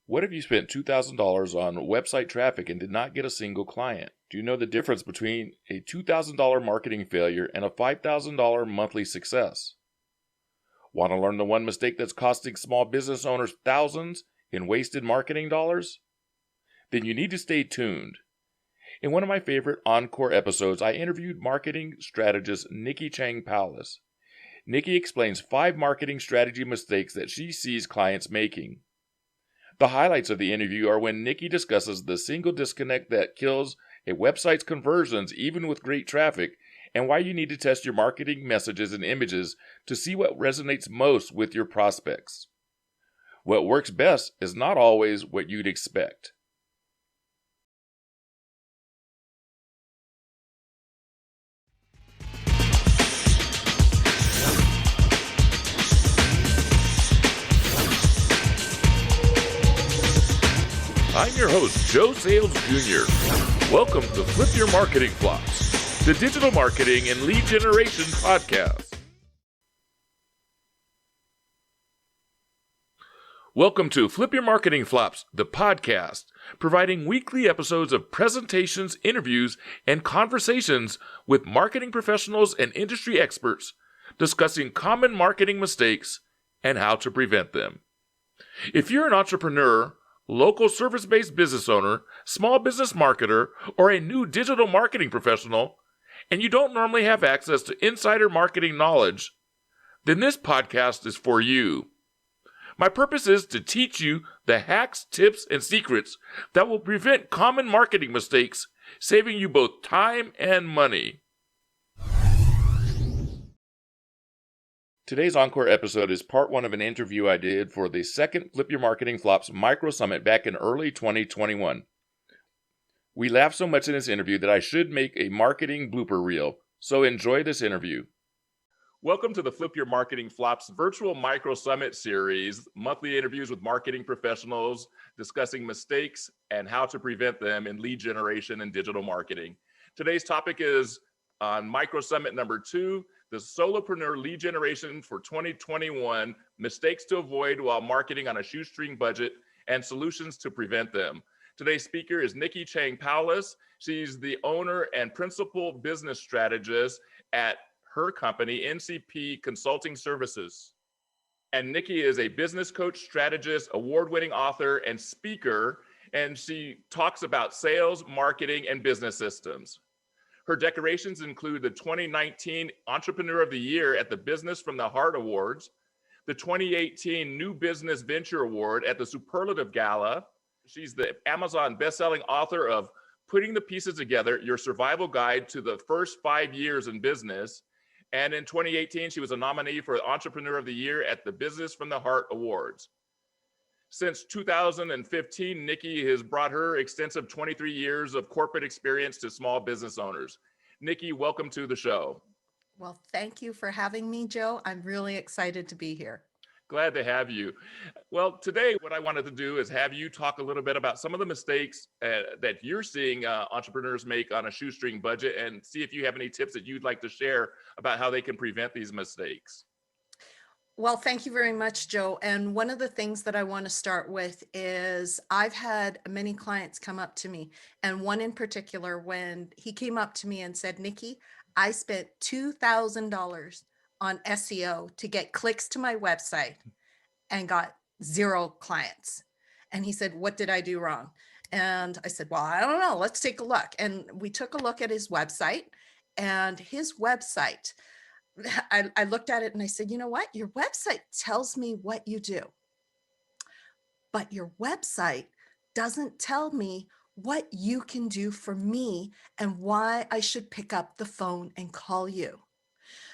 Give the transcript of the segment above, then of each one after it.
What if you spent $2,000 on website traffic and did not get a single client? Do you know the difference between a $2,000 marketing failure and a $5,000 monthly success? Want to learn the one mistake that's costing small business owners thousands in wasted marketing dollars? Then you need to stay tuned. In one of my favorite encore episodes, I interviewed marketing strategist Nicki Chang-Powless. Nicki explains 5 marketing strategy mistakes that she sees clients making. The highlights of the interview are when Nicki discusses the single disconnect that kills a website's conversions even with great traffic, and why you need to test your marketing messages and images to see what resonates most with your prospects. What works best is not always what you'd expect. I'm your host, Joe Sayles Jr. Welcome to Flip Your Marketing Flops, the digital marketing and lead generation podcast. Welcome to Flip Your Marketing Flops, the podcast, providing weekly episodes of presentations, interviews, and conversations with marketing professionals and industry experts discussing common marketing mistakes and how to prevent them. If you're an entrepreneur, local service-based business owner, small business marketer, or a new digital marketing professional, and you don't normally have access to insider marketing knowledge, then this podcast is for you. My purpose is to teach you the hacks, tips, and secrets that will prevent common marketing mistakes, saving you both time and money. Today's encore episode is part 1 of an interview I did for the second Flip Your Marketing Flops Micro Summit back in early 2021. We laughed so much in this interview that I should make a marketing blooper reel, so enjoy this interview. Welcome to the Flip Your Marketing Flops virtual Micro Summit series, monthly interviews with marketing professionals discussing mistakes and how to prevent them in lead generation and digital marketing. Today's topic is on Micro Summit number 2, the Solopreneur Lead Generation for 2021, Mistakes to Avoid While Marketing on a Shoestring Budget and Solutions to Prevent Them. Today's speaker is Nicki Chang-Powless. She's the owner and principal business strategist at her company, NCP Consulting Services. And Nicki is a business coach, strategist, award-winning author, and speaker, and she talks about sales, marketing, and business systems. Her decorations include the 2019 Entrepreneur of the Year at the Business from the Heart Awards, the 2018 New Business Venture Award at the Superlative Gala. She's the Amazon bestselling author of Putting the Pieces Together, Your Survival Guide to the First 5 Years in Business. And in 2018, she was a nominee for Entrepreneur of the Year at the Business from the Heart Awards. Since 2015, Nicki has brought her extensive 23 years of corporate experience to small business owners. Nicki, welcome to the show. Well, thank you for having me, Joe. I'm really excited to be here. Glad to have you. Well, today what I wanted to do is have you talk a little bit about some of the mistakes that you're seeing entrepreneurs make on a shoestring budget, and see if you have any tips that you'd like to share about how they can prevent these mistakes. Well, thank you very much, Joe. And one of the things that I want to start with is I've had many clients come up to me, and one in particular, when he came up to me and said, Nicki, I spent $2,000 on SEO to get clicks to my website and got 0 clients. And he said, what did I do wrong? And I said, well, I don't know. Let's take a look. And we took a look at his website, and his website, I looked at it and I said, you know what? Your website tells me what you do, but your website doesn't tell me what you can do for me and why I should pick up the phone and call you.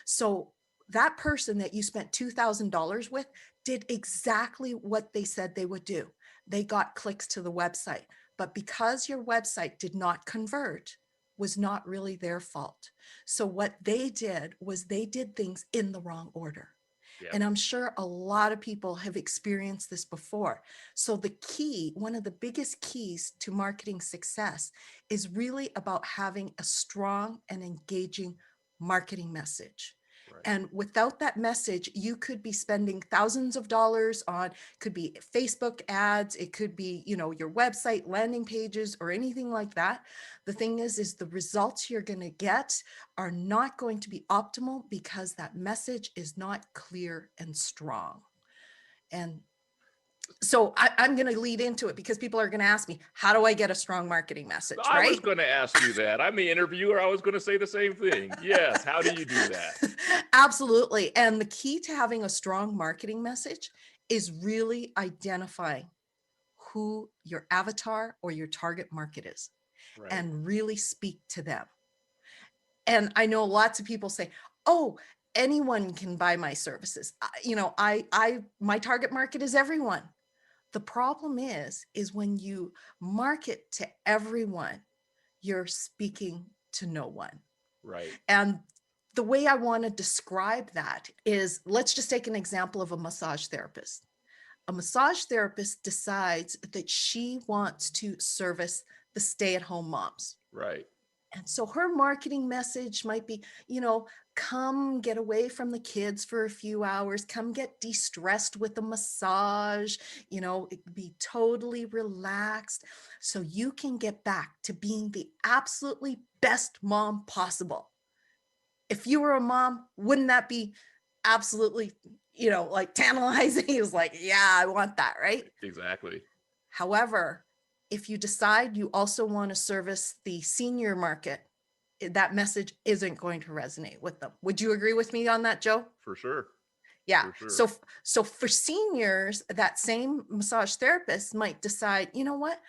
So that person that you spent $2,000 with did exactly what they said they would do. They got clicks to the website, but because your website did not convert, was not really their fault. So what they did was they did things in the wrong order. Yeah. And I'm sure a lot of people have experienced this before. So the key, one of the biggest keys to marketing success is really about having a strong and engaging marketing message. And without that message, you could be spending thousands of dollars on, could be Facebook ads, it could be, your website, landing pages, or anything like that. The thing is the results you're going to get are not going to be optimal because that message is not clear and strong. And so I'm going to lead into it because people are going to ask me, how do I get a strong marketing message? I right? was going to ask you that. I'm the interviewer. I was going to say the same thing. Yes. How do you do that? Absolutely. And the key to having a strong marketing message is really identifying who your avatar or your target market is, Right. and really speak to them. And I know lots of people say, oh, anyone can buy my services. My target market is everyone. The problem is when you market to everyone, you're speaking to no one. Right. And the way I want to describe that is, let's just take an example of a massage therapist. A massage therapist decides that she wants to service the stay-at-home moms. Right. And so her marketing message might be, come get away from the kids for a few hours, come get de-stressed with a massage, be totally relaxed so you can get back to being the absolutely best mom possible. If you were a mom, wouldn't that be absolutely, like tantalizing? He was like, yeah, I want that, right? Exactly. However, if you decide you also want to service the senior market, that message isn't going to resonate with them. Would you agree with me on that, Joe? For sure. Yeah. For sure. So for seniors, that same massage therapist might decide, you know what?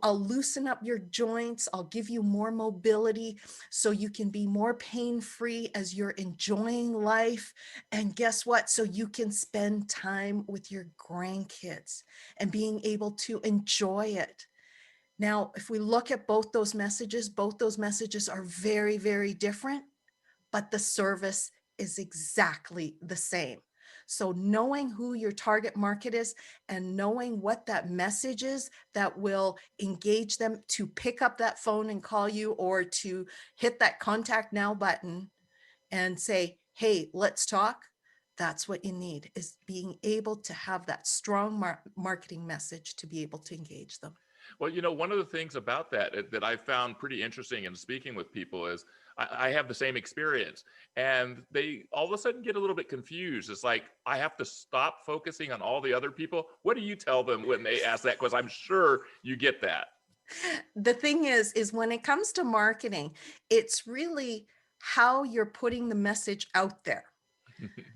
I'll loosen up your joints. I'll give you more mobility so you can be more pain-free as you're enjoying life. And guess what? So you can spend time with your grandkids and being able to enjoy it. Now, if we look at both those messages are very, very different, but the service is exactly the same. So knowing who your target market is and knowing what that message is that will engage them to pick up that phone and call you, or to hit that contact now button and say, hey, let's talk. That's what you need, is being able to have that strong marketing message to be able to engage them. Well, one of the things about that I found pretty interesting in speaking with people is I have the same experience, and they all of a sudden get a little bit confused. It's like, I have to stop focusing on all the other people. What do you tell them when they ask that? Because I'm sure you get that. The thing is when it comes to marketing, it's really how you're putting the message out there.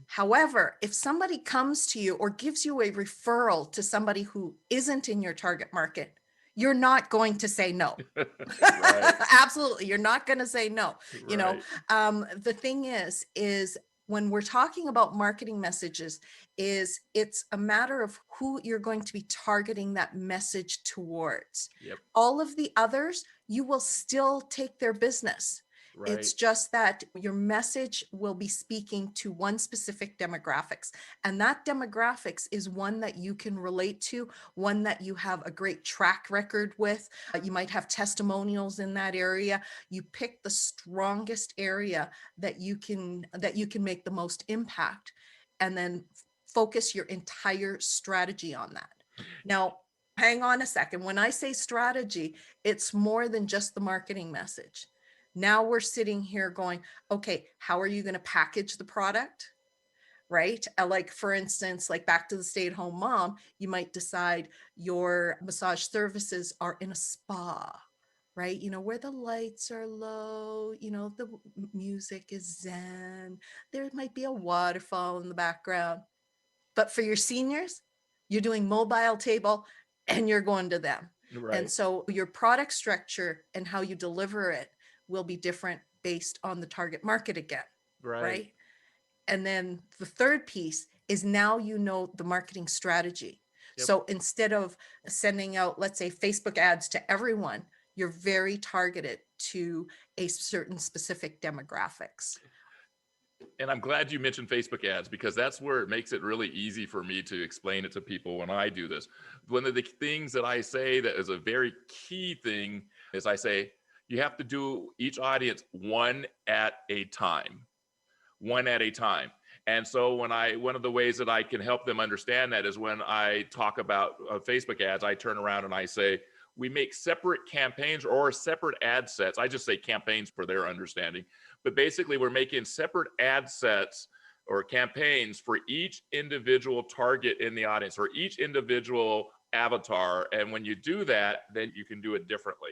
However, if somebody comes to you or gives you a referral to somebody who isn't in your target market, you're not going to say no. Right. Absolutely. You're not going to say no. Right. The thing is when we're talking about marketing messages, it's a matter of who you're going to be targeting that message towards. Yep. All of the others, you will still take their business. Right. It's just that your message will be speaking to one specific demographics, and that demographics is one that you can relate to, one that you have a great track record with. You might have testimonials in that area. You pick the strongest area that you can make the most impact, and then focus your entire strategy on that. Now, hang on a second. When I say strategy, it's more than just the marketing message. Now we're sitting here going, okay, how are you going to package the product? Right? Like, for instance, like back to the stay-at-home mom, you might decide your massage services are in a spa, right? Where the lights are low, the music is zen, there might be a waterfall in the background. But for your seniors, you're doing mobile table and you're going to them. Right. And so your product structure and how you deliver it will be different based on the target market again. Right? And then the third piece is, now the marketing strategy. Yep. So instead of sending out, let's say, Facebook ads to everyone, you're very targeted to a certain specific demographics. And I'm glad you mentioned Facebook ads, because that's where it makes it really easy for me to explain it to people when I do this. One of the things that I say that is a very key thing is, I say, you have to do each audience one at a time. one at a time. And so one of the ways that I can help them understand that is when I talk about Facebook ads, I turn around and I say, we make separate campaigns or separate ad sets. I just say campaigns for their understanding, but basically we're making separate ad sets or campaigns for each individual target in the audience or each individual avatar. And when you do that, then you can do it differently.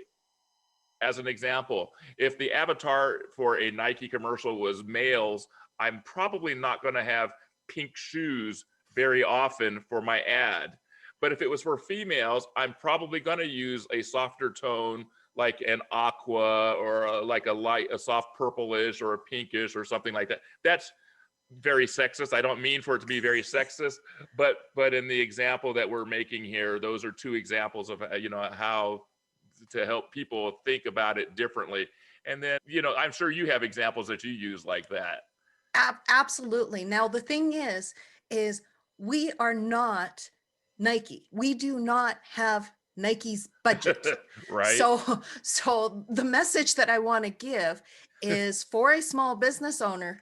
As an example, if the avatar for a Nike commercial was males, I'm probably not going to have pink shoes very often for my ad. But if it was for females, I'm probably going to use a softer tone like an aqua or like a soft purplish or a pinkish or something like that. That's very sexist. I don't mean for it to be very sexist, but in the example that we're making here, those are two examples of how to help people think about it differently. And then, I'm sure you have examples that you use like that. Absolutely. Now, the thing is we are not Nike. We do not have Nike's budget. Right. So the message that I want to give is for a small business owner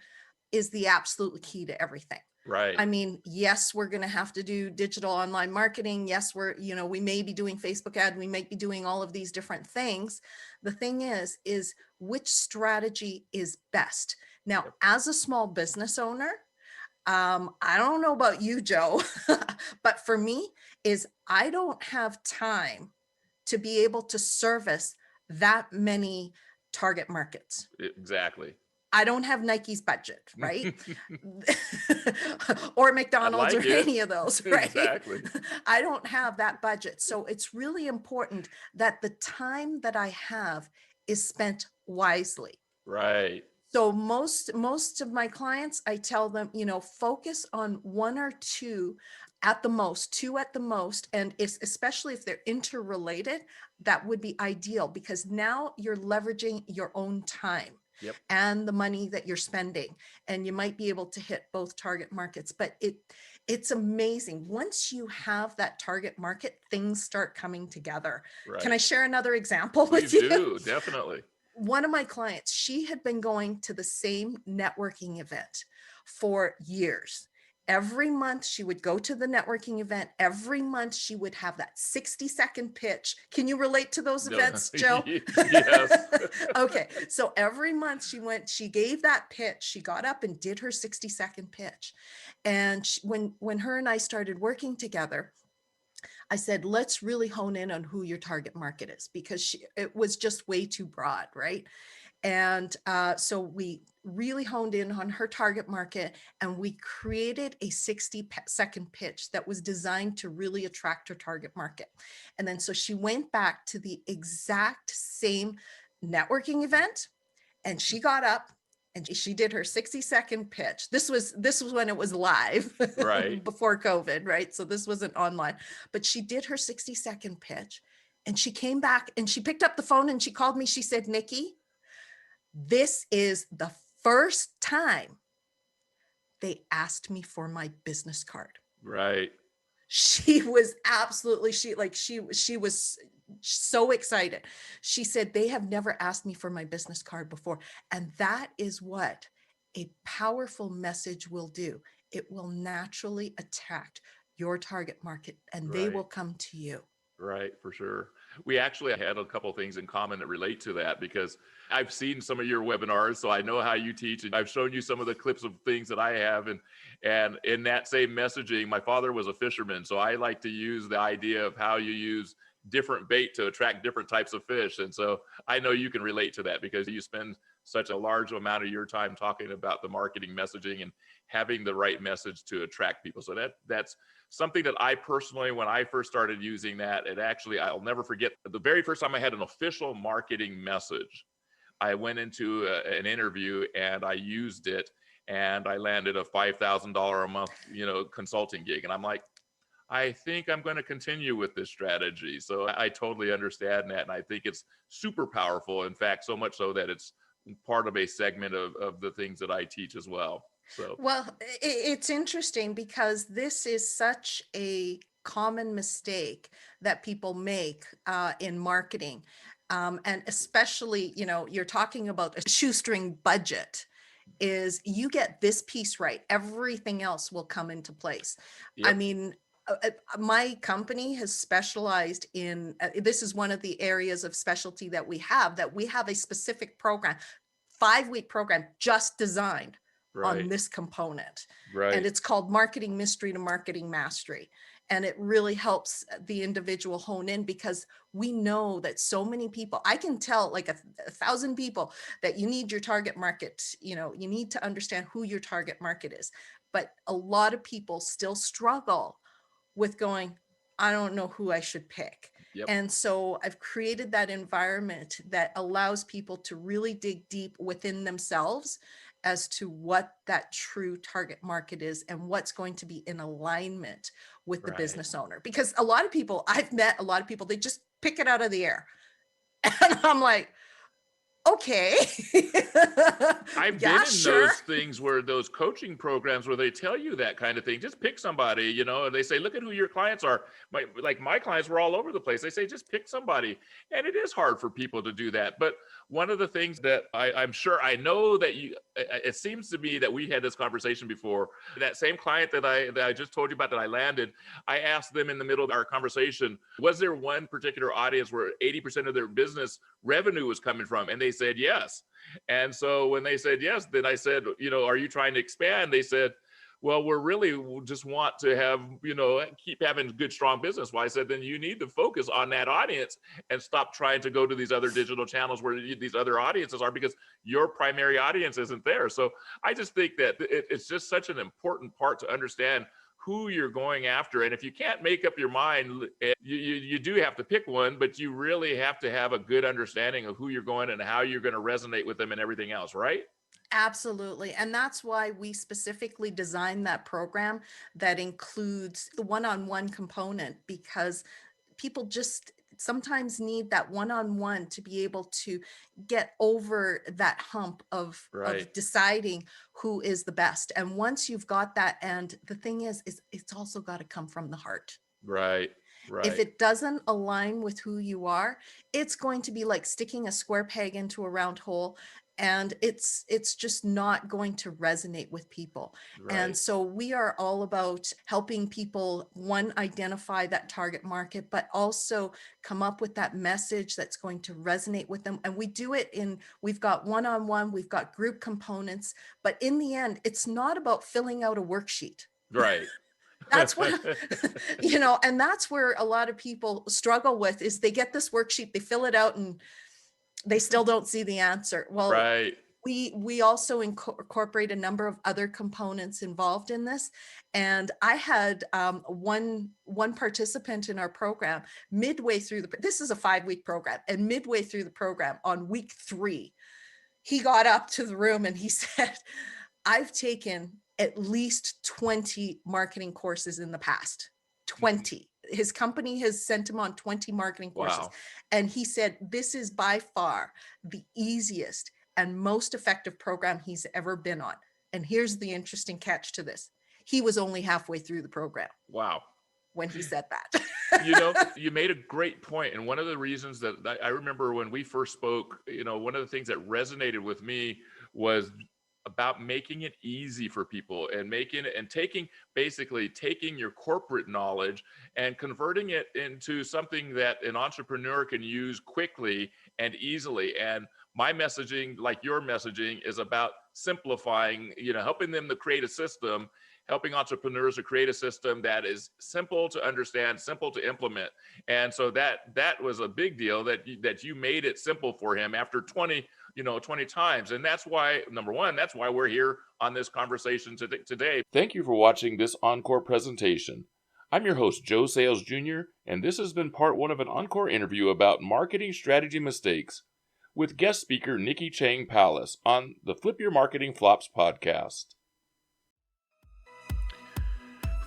is the absolute key to everything. Right. I mean, yes, we're going to have to do digital online marketing. Yes, we may be doing Facebook ad. We may be doing all of these different things. The thing is which strategy is best. Now, Yep. As a small business owner, I don't know about you, Joe, but for me I don't have time to be able to service that many target markets. Exactly. I don't have Nike's budget, right? Or McDonald's or any of those, right? Exactly. I don't have that budget. So it's really important that the time that I have is spent wisely. Right. So most of my clients, I tell them, focus on one or two at the most, and especially if they're interrelated, that would be ideal because now you're leveraging your own time. Yep. And the money that you're spending, and you might be able to hit both target markets. But it's amazing. Once you have that target market, things start coming together. Right. Can I share another example with you? You Do, definitely. One of my clients, she had been going to the same networking event for years. Every month she would go to the networking event. Every month she would have that 60-second pitch. Can you relate to those events, Joe? Yes. Okay. So every month she gave that pitch. She got up and did her 60-second pitch. And when her and I started working together, I said, let's really hone in on who your target market is because it was just way too broad, right? And so we really honed in on her target market and we created a 60-second pitch that was designed to really attract her target market. And then so she went back to the exact same networking event and she got up and she did her 60-second pitch. This was when it was live, right, before COVID, right? So this wasn't online, but she did her 60-second pitch and she came back and she picked up the phone and she called me. She said, Nikki, this is the first time they asked me for my business card. Right. She was absolutely, she was so excited. She said, they have never asked me for my business card before. And that is what a powerful message will do. It will naturally attract your target market and they will come to you. Right, for sure. We actually had a couple things in common that relate to that because I've seen some of your webinars, so I know how you teach, and I've shown you some of the clips of things that I have. And in that same messaging, my father was a fisherman, so I like to use the idea of how you use different bait to attract different types of fish. And so I know you can relate to that because you spend such a large amount of your time talking about the marketing messaging and having the right message to attract people. So that's something that I personally, when I first started using that, I'll never forget the very first time I had an official marketing message. I went into an interview and I used it and I landed a $5,000 a month, consulting gig. And I'm like, I think I'm going to continue with this strategy. So I totally understand that. And I think it's super powerful. In fact, so much so that it's part of a segment of the things that I teach as well. So, well, it's interesting because this is such a common mistake that people make in marketing. And especially, you're talking about a shoestring budget. is you get this piece right, everything else will come into place. I Yep. mean, my company has specialized in, this is one of the areas of specialty that we have a specific program, 5-week program just designed on Right. this component. And Right. it's called Marketing Mystery to Marketing Mastery. And it really helps the individual hone in, because we know that so many people, I can tell like 1,000 people that you need your target market, you need to understand who your target market is. But a lot of people still struggle with going, I don't know who I should pick. Yep. And so I've created that environment that allows people to really dig deep within themselves as to what that true target market is and what's going to be in alignment with the Right. business owner. Because I've met a lot of people, they just pick it out of the air. And I'm like, okay. I've Yeah, been in sure. those things where those coaching programs where they tell you that kind of thing. Just pick somebody, and they say, look at who your clients are. My clients were all over the place. They say, just pick somebody. And it is hard for people to do that. But one of the things that I'm sure I know that it seems to me that we had this conversation before. That same client that I just told you about that I landed, I asked them in the middle of our conversation, was there one particular audience where 80% of their business revenue was coming from? And they said yes. And so when they said yes, then I said, are you trying to expand? They said, well, we just want to have, keep having good, strong business. Well, I said, then you need to focus on that audience and stop trying to go to these other digital channels where these other audiences are, because your primary audience isn't there. So I just think that it's just such an important part to understand who you're going after. And if you can't make up your mind, you do have to pick one, but you really have to have a good understanding of who you're going and how you're going to resonate with them and everything else, right? Absolutely. And that's why we specifically designed that program that includes the one-on-one component, because people just sometimes need that one-on-one to be able to get over that hump of Right. deciding who is the best. And once you've got that, and the thing is it's also got to come from the heart. Right. If Right. it doesn't align with who you are, it's going to be like sticking a square peg into a round hole, and it's just not going to resonate with people. And Right. so we are all about helping people, one, identify that target market, but also come up with that message that's going to resonate with them. And we do it we've got one-on-one, we've got group components, but in the end, it's not about filling out a worksheet. Right. That's what, and that's where a lot of people struggle with, is they get this worksheet, they fill it out, and they still don't see the answer. Well, Right. we also incorporate a number of other components involved in this. And I had one participant in our program midway through this is a 5-week program, and midway through the program on week 3, he got up to the room and he said, I've taken at least 20 marketing courses in the past. 20. His company has sent him on 20 marketing courses. Wow. And he said, this is by far the easiest and most effective program he's ever been on. And here's the interesting catch to this. He was only halfway through the program Wow. when he said that. You made a great point. And one of the reasons that I remember when we first spoke, one of the things that resonated with me was about making it easy for people and taking your corporate knowledge and converting it into something that an entrepreneur can use quickly and easily. And my messaging, like your messaging, is about simplifying, helping them to create a system, helping entrepreneurs to create a system that is simple to understand, simple to implement. And so that was a big deal that you made it simple for him after 20 times. And that's why, number one, that's why we're here on this conversation today. Thank you for watching this Encore presentation. I'm your host, Joe Sayles Jr., and this has been part 1 of an Encore interview about marketing strategy mistakes with guest speaker Nicki Chang-Powless on the Flip Your Marketing Flops podcast.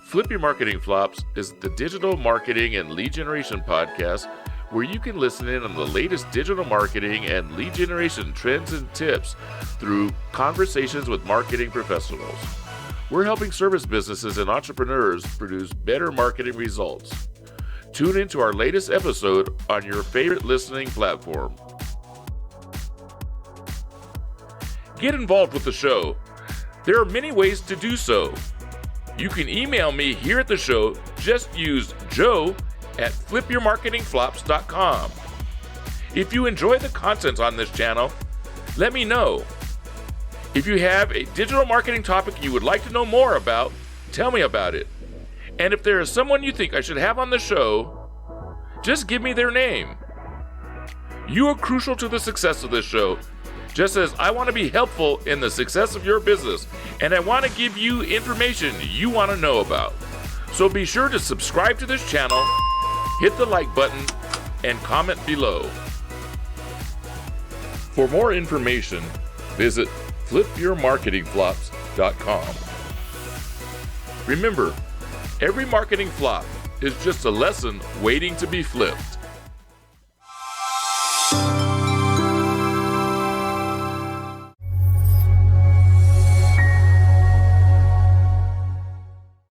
Flip Your Marketing Flops is the digital marketing and lead generation podcast where you can listen in on the latest digital marketing and lead generation trends and tips through conversations with marketing professionals. We're helping service businesses and entrepreneurs produce better marketing results. Tune into our latest episode on your favorite listening platform. get involved with the show. There are many ways to do so. You can email me here at the show. Just use joe@flipyourmarketingflops.com. If you enjoy the content on this channel, let me know. If you have a digital marketing topic you would like to know more about, tell me about it. And if there is someone you think I should have on the show, just give me their name. You are crucial to the success of this show, just as I want to be helpful in the success of your business, and I want to give you information you want to know about. So be sure to subscribe to this channel, hit the like button, and comment below. For more information, visit flipyourmarketingflops.com. Remember, every marketing flop is just a lesson waiting to be flipped.